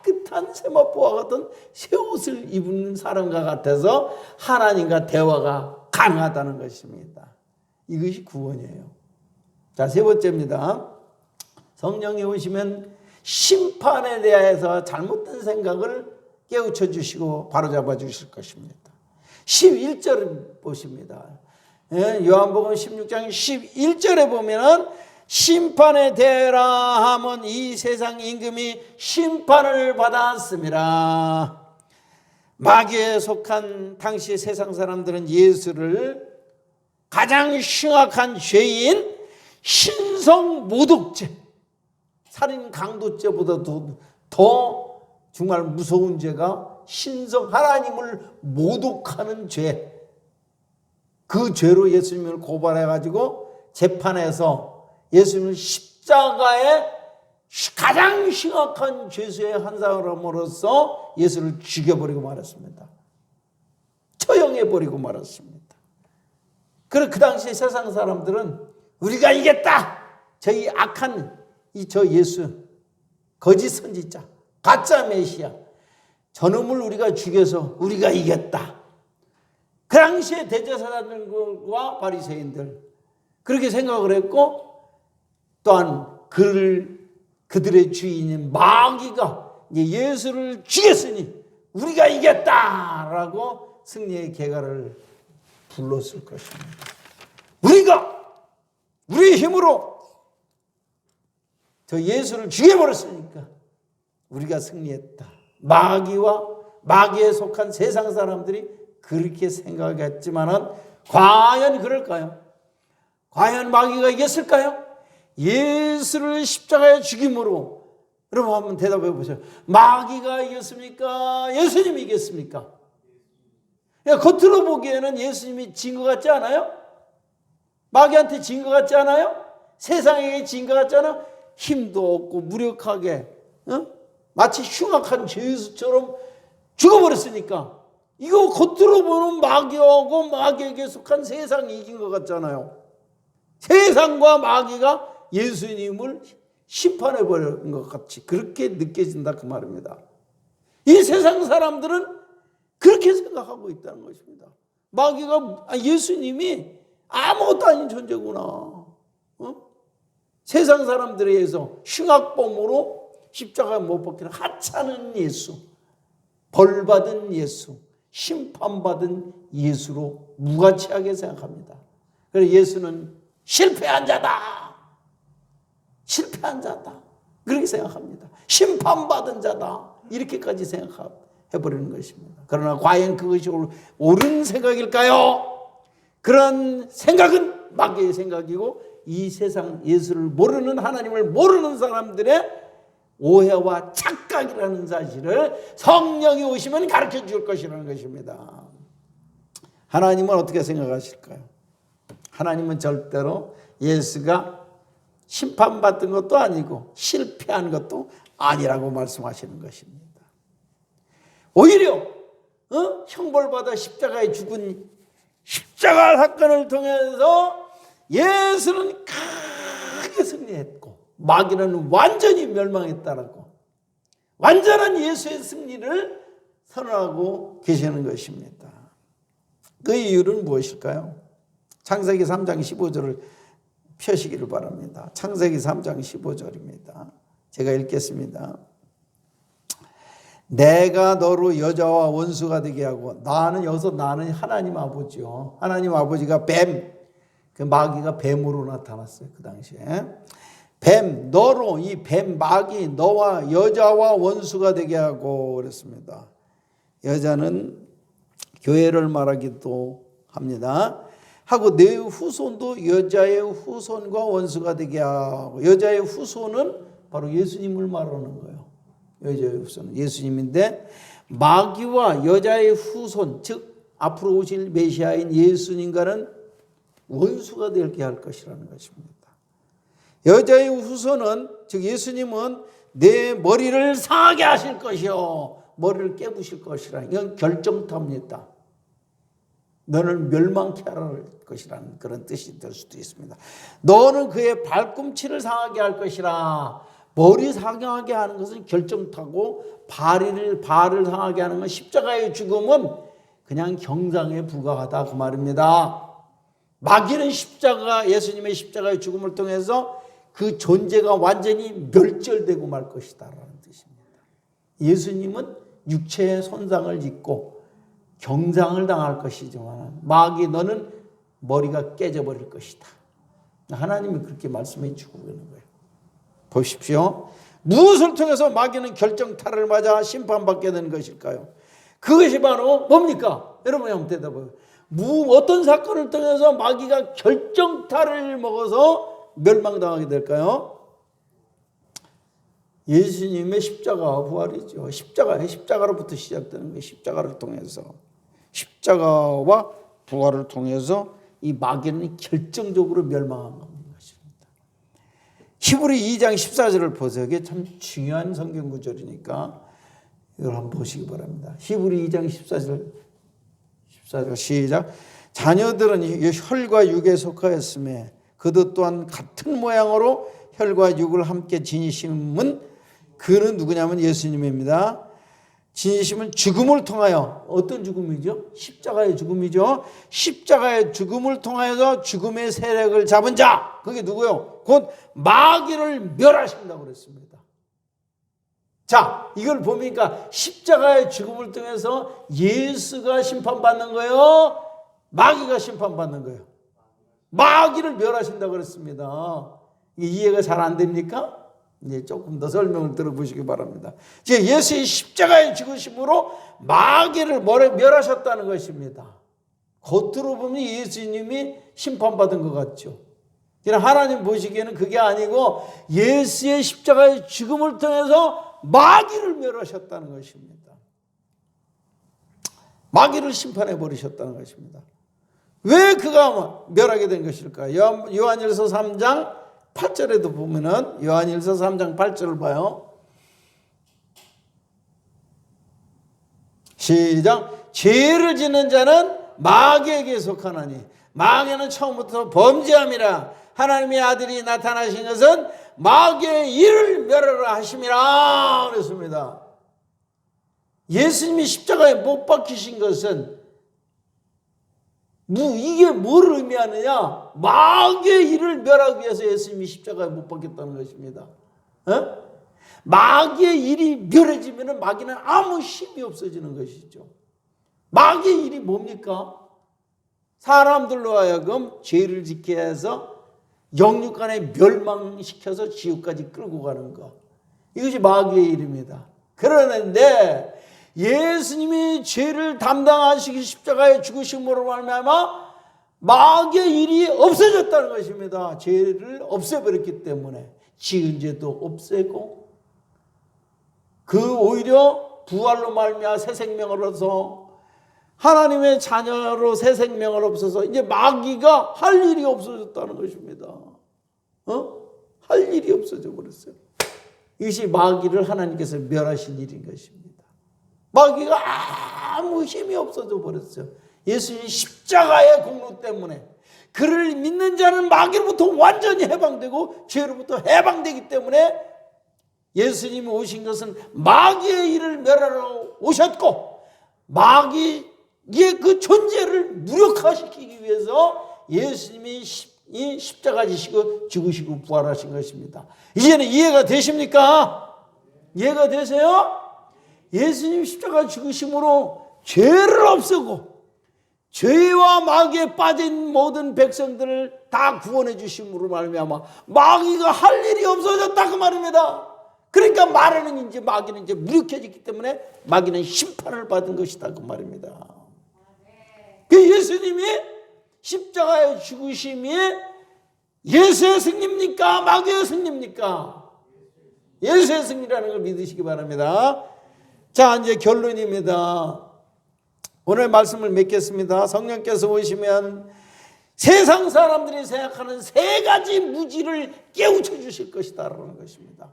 [SPEAKER 1] 깨끗한 세마포와 같은 새 옷을 입는 사람과 같아서 하나님과 대화가 가능하다는 것입니다. 이것이 구원이에요. 자, 세 번째입니다. 성령이 오시면 심판에 대해서 잘못된 생각을 깨우쳐 주시고 바로잡아 주실 것입니다. 11절을 보십니다. 요한복음 16장 11절에 보면은 심판에 대하라 하면 이 세상 임금이 심판을 받았습니다. 마귀에 속한 당시 세상 사람들은 예수를 가장 심각한 죄인 신성 모독죄, 살인 강도죄보다도 더 정말 무서운 죄가 신성 하나님을 모독하는 죄, 그 죄로 예수님을 고발해가지고 재판에서 예수님을 십자가에 가장 심각한 죄수의 한 사람으로서 예수를 죽여버리고 말았습니다. 처형해버리고 말았습니다. 그리고 그 당시 세상 사람들은 우리가 이겼다! 저희 악한 저 예수, 거짓 선지자, 가짜 메시아, 저놈을 우리가 죽여서 우리가 이겼다. 그 당시에 대제사장들과 바리새인들 그렇게 생각을 했고 또한 그들의 주인인 마귀가 예수를 죽였으니 우리가 이겼다라고 승리의 계가를 불렀을 것입니다. 우리의 힘으로 저 예수를 죽여버렸으니까 우리가 승리했다. 마귀에 속한 세상 사람들이 그렇게 생각했지만은 과연 그럴까요? 과연 마귀가 이겼을까요? 예수를 십자가에 죽임으로 여러분 한번 대답해 보세요. 마귀가 이겼습니까? 예수님이 이겼습니까? 겉으로 보기에는 예수님이 진 것 같지 않아요? 마귀한테 진 것 같지 않아요? 세상에게 진 것 같지 않아요? 힘도 없고 무력하게 마치 흉악한 죄수처럼 죽어버렸으니까 이거 겉으로 보는 마귀하고 마귀에게 속한 세상이 이긴 것 같잖아요. 세상과 마귀가 예수님을 심판해버린 것 같이 그렇게 느껴진다 그 말입니다. 이 세상 사람들은 그렇게 생각하고 있다는 것입니다. 마귀가 예수님이 아무것도 아닌 존재구나. 세상 사람들에 의해서 흉악범으로 십자가에 못 박히는 하찮은 예수, 벌받은 예수, 심판받은 예수로 무가치하게 생각합니다. 그래서 예수는 실패한 자다. 실패한 자다. 그렇게 생각합니다. 심판받은 자다. 이렇게까지 생각해버리는 것입니다. 그러나 과연 그것이 옳은 생각일까요? 그런 생각은 마귀의 생각이고 이 세상 예수를 모르는, 하나님을 모르는 사람들의 오해와 착각이라는 사실을 성령이 오시면 가르쳐 줄 것이라는 것입니다. 하나님은 어떻게 생각하실까요? 하나님은 절대로 예수가 심판받은 것도 아니고 실패한 것도 아니라고 말씀하시는 것입니다. 오히려 형벌받아 십자가에 죽은 십자가 사건을 통해서 예수는 크게 승리했고 마귀는 완전히 멸망했다라고 완전한 예수의 승리를 선언하고 계시는 것입니다. 그 이유는 무엇일까요? 창세기 3장 15절을 펴시기를 바랍니다. 창세기 3장 15절입니다. 제가 읽겠습니다. 내가 너로 여자와 원수가 되게 하고, 나는 여기서 나는 하나님 아버지요. 하나님 아버지가 뱀, 그 마귀가 뱀으로 나타났어요. 그 당시에. 뱀, 너로, 이 뱀, 마귀, 너와 여자와 원수가 되게 하고 그랬습니다. 여자는 교회를 말하기도 합니다. 하고 내 후손도 여자의 후손과 원수가 되게 하고, 여자의 후손은 바로 예수님을 말하는 거예요. 여자의 후손은 예수님인데 마귀와 여자의 후손, 즉 앞으로 오실 메시아인 예수님과는 원수가 되게 할 것이라는 것입니다. 여자의 후손은, 즉 예수님은 내 머리를 상하게 하실 것이요, 머리를 깨부실 것이라, 이건 결정타입니다. 너는 멸망케 할 것이라는 그런 뜻이 될 수도 있습니다. 너는 그의 발꿈치를 상하게 할 것이라. 머리 상하게 하는 것은 결정타고, 발을 상하게 하는 건, 십자가의 죽음은 그냥 경상에 불과하다 그 말입니다. 마귀는 예수님의 십자가의 죽음을 통해서 그 존재가 완전히 멸절되고 말 것이다 라는 뜻입니다. 예수님은 육체의 손상을 입고 경상을 당할 것이지만 마귀 너는 머리가 깨져버릴 것이다. 하나님이 그렇게 말씀해 주고 있는 거예요. 보십시오. 무엇을 통해서 마귀는 결정타를 맞아 심판받게 되는 것일까요? 그것이 바로 뭡니까? 여러분이 한번 대답해요. 어떤 사건을 통해서 마귀가 결정타를 먹어서 멸망당하게 될까요? 예수님의 십자가와 부활이죠. 십자가로부터 시작되는 거예요. 십자가를 통해서, 십자가와 부활을 통해서 이 마귀는 결정적으로 멸망한 겁니다. 히브리 2장 14절을 보세요. 이게 참 중요한 성경 구절이니까 이걸 한번 보시기 바랍니다. 히브리 2장 14절 시작. 자녀들은 혈과 육에 속하였으며 그도 또한 같은 모양으로 혈과 육을 함께 지니심은, 그는 누구냐면 예수님입니다. 지니심은 죽음을 통하여, 어떤 죽음이죠? 십자가의 죽음이죠. 십자가의 죽음을 통하여서 죽음의 세력을 잡은 자, 그게 누구요? 곧 마귀를 멸하신다고 그랬습니다. 자, 이걸 보니까 십자가의 죽음을 통해서 예수가 심판받는 거예요? 마귀가 심판받는 거예요? 마귀를 멸하신다고 그랬습니다. 이해가 잘 안 됩니까? 이제 조금 더 설명을 들어보시기 바랍니다. 예수의 십자가의 죽으심으로 마귀를 멸하셨다는 것입니다. 겉으로 보면 예수님이 심판받은 것 같죠. 그러나 하나님 보시기에는 그게 아니고 예수의 십자가의 죽음을 통해서 마귀를 멸하셨다는 것입니다. 마귀를 심판해 버리셨다는 것입니다. 왜 그가 멸하게 된 것일까요? 요한일서 3장 8절에도 보면은, 요한일서 3장 8절을 봐요. 시작. 죄를 짓는 자는 마귀에게 속하나니 마귀는 처음부터 범죄함이라. 하나님의 아들이 나타나신 것은 마귀의 일을 멸하라 하심이라 그랬습니다. 예수님이 십자가에 못 박히신 것은 이게 뭘 의미하느냐? 마귀의 일을 멸하기 위해서 예수님이 십자가에 못 박혔다는 것입니다. 마귀의 일이 멸해지면 마귀는 아무 힘이 없어지는 것이죠. 마귀의 일이 뭡니까? 사람들로 하여금 죄를 짓게 해서 영육간에 멸망시켜서 지옥까지 끌고 가는 것, 이것이 마귀의 일입니다. 그러는데 예수님이 죄를 담당하시기 십자가에 죽으심으로 말미암아 마귀의 일이 없어졌다는 것입니다. 죄를 없애버렸기 때문에 지은 죄도 없애고, 그 오히려 부활로 말미암아 새 생명을 얻어서 하나님의 자녀로 새 생명을 얻어서 이제 마귀가 할 일이 없어졌다는 것입니다. 할 일이 없어져 버렸어요. 이것이 마귀를 하나님께서 멸하신 일인 것입니다. 마귀가 아무 힘이 없어져 버렸어요. 예수님 십자가의 공로 때문에 그를 믿는 자는 마귀로부터 완전히 해방되고 죄로부터 해방되기 때문에 예수님이 오신 것은 마귀의 일을 멸하러 오셨고, 마귀의 그 존재를 무력화시키기 위해서 예수님이 이 십자가 지시고 죽으시고 부활하신 것입니다. 이제는 이해가 되십니까? 이해가 되세요? 예수님 십자가 죽으심으로 죄를 없애고 죄와 마귀에 빠진 모든 백성들을 다 구원해 주심으로 말미암아 마귀가 할 일이 없어졌다 그 말입니다. 그러니까 말하는 이제 마귀는 이제 무력해졌기 때문에 마귀는 심판을 받은 것이다 그 말입니다. 그 예수님이 십자가의 죽으심이 예수의 승리입니까? 마귀의 승리입니까? 예수의 승리라는 걸 믿으시기 바랍니다. 자, 이제 결론입니다. 오늘 말씀을 맺겠습니다. 성령께서 오시면 세상 사람들이 생각하는 세 가지 무지를 깨우쳐 주실 것이다라는 것입니다.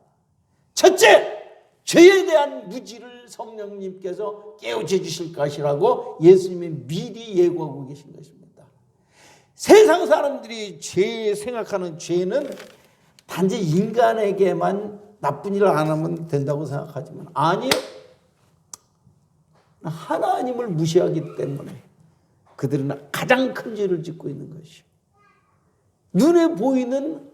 [SPEAKER 1] 첫째, 죄에 대한 무지를 성령님께서 깨우쳐 주실 것이라고 예수님이 미리 예고하고 계신 것입니다. 세상 사람들이 생각하는 죄는 단지 인간에게만 나쁜 일을 안 하면 된다고 생각하지만 아니요. 하나님을 무시하기 때문에 그들은 가장 큰 죄를 짓고 있는 것이요. 눈에 보이는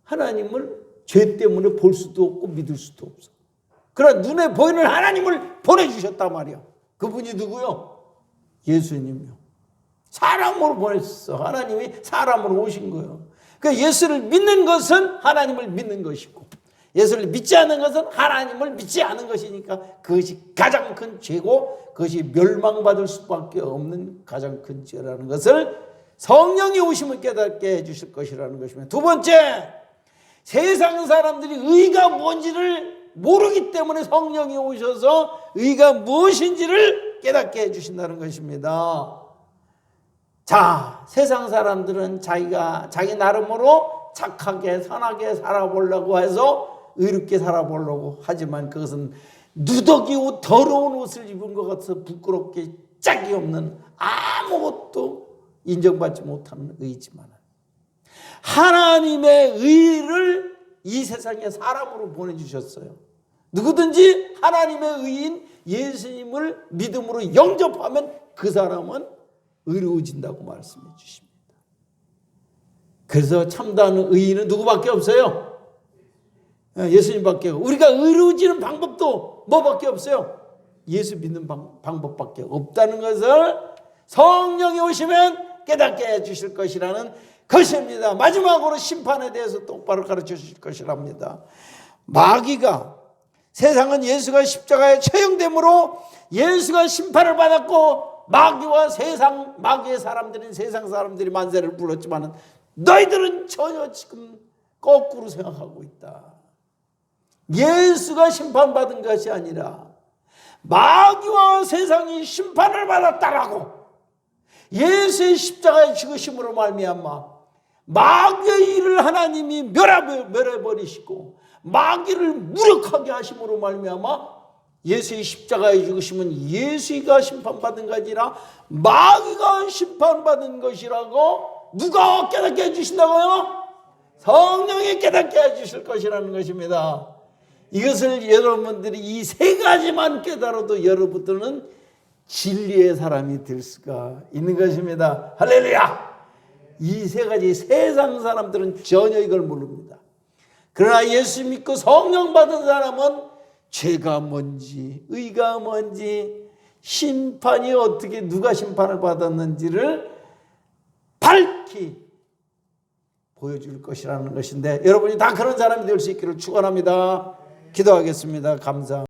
[SPEAKER 1] 하나님을 죄 때문에 볼 수도 없고 믿을 수도 없어. 그러나 눈에 보이는 하나님을 보내주셨단 말이야. 그분이 누구요? 예수님이요. 사람으로 보냈어. 하나님이 사람으로 오신 거예요. 그러니까 예수를 믿는 것은 하나님을 믿는 것이고, 예수를 믿지 않는 것은 하나님을 믿지 않은 것이니까 그것이 가장 큰 죄고 그것이 멸망받을 수밖에 없는 가장 큰 죄라는 것을 성령이 오시면 깨닫게 해주실 것이라는 것입니다. 두 번째, 세상 사람들이 의가 뭔지를 모르기 때문에 성령이 오셔서 의가 무엇인지를 깨닫게 해주신다는 것입니다. 자, 세상 사람들은 자기 나름으로 착하게 선하게 살아보려고 해서 의롭게 살아보려고 하지만 그것은 누더기 옷, 더러운 옷을 입은 것 같아서 부끄럽게 짝이 없는 아무것도 인정받지 못하는 의지만 하나님의 의를 이 세상에 사람으로 보내주셨어요. 누구든지 하나님의 의인 예수님을 믿음으로 영접하면 그 사람은 의로워진다고 말씀해 주십니다. 그래서 참다운 의인은 누구밖에 없어요? 예수님밖에. 우리가 의로워지는 방법도 뭐밖에 없어요? 예수 믿는 방법밖에 없다는 것을 성령이 오시면 깨닫게 해주실 것이라는 것입니다. 마지막으로 심판에 대해서 똑바로 가르쳐 주실 것이랍니다. 마귀가 세상은 예수가 십자가에 처형됨으로 예수가 심판을 받았고 마귀와 마귀의 사람들인 세상 사람들이 만세를 불렀지만 너희들은 전혀 지금 거꾸로 생각하고 있다. 예수가 심판받은 것이 아니라 마귀와 세상이 심판을 받았다라고 예수의 십자가의 죽으심으로 말미암아 마귀의 일을 하나님이 멸해버리시고 마귀를 무력하게 하심으로 말미암아 예수의 십자가의 죽으심은 예수가 심판받은 것이 아니라 마귀가 심판받은 것이라고 누가 깨닫게 해주신다고요? 성령이 깨닫게 해주실 것이라는 것입니다. 이것을 여러분들이 이 세 가지만 깨달아도 여러분들은 진리의 사람이 될 수가 있는 것입니다. 할렐루야! 이 세 가지 세상 사람들은 전혀 이걸 모릅니다. 그러나 예수 믿고 성령 받은 사람은 죄가 뭔지 의가 뭔지 심판이 어떻게 누가 심판을 받았는지를 밝히 보여줄 것이라는 것인데 여러분이 다 그런 사람이 될 수 있기를 축원합니다. 기도하겠습니다. 감사합니다.